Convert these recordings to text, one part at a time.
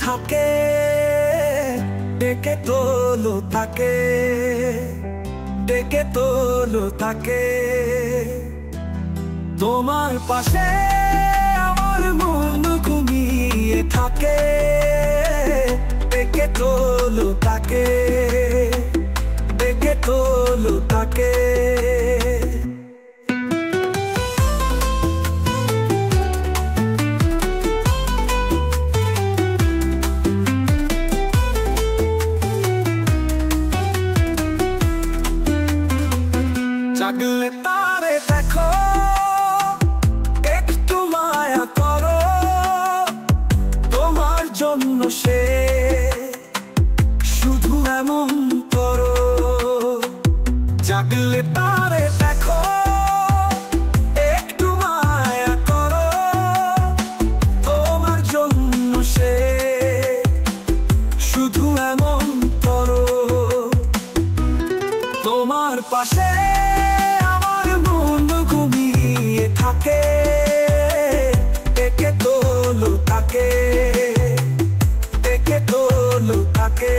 থাকে, ডেকে তোলো তাকে, ডেকে তোলো তাকে। তোমার পাশে আমার মন ঘুমিয়ে থাকে, ডেকে তোলো তাকে, ডেকে তোলো তাকে। জাগলে তারে দেখো, একটু মায়া করো, তোমার জন্য সে শুধু এমন করো। জাগলে তারে দেখো, একটু মায়া করো, তোমার জন্য সে শুধু এমন করো। তোমার পাশে আমার মন ঘুমিয়ে থাকে, ডেকে তোলো তাকে, ডেকে তোলো তাকে।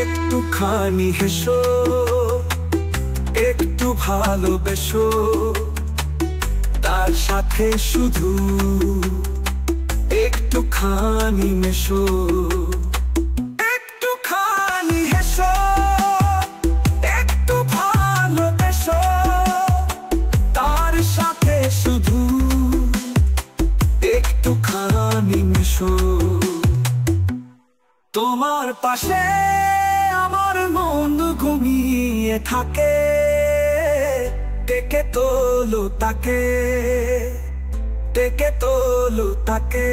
একটুখানি হেসো, একটু ভালোবেসো, তার সাথে শুধু একটুখানি মেশো। একটুখানি হেসো, একটু ভালোবেসো, তার সাথে শুধু একটুখানি মেশো। তোমার পাশে আমার মন ঘুমিয়ে থাকে, ডেকে তোলো তাকে, ডেকে তোলো তাকে।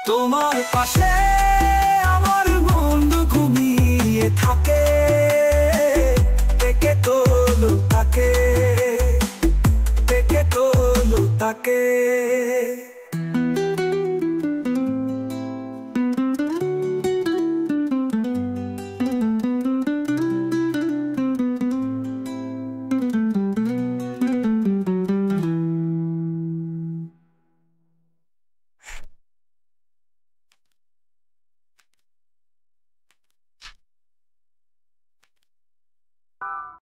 তোমার পাশে আমার মন ঘুমিয়ে থাকে, ডেকে তোলো তাকে, ডেকে তোলো তাকে।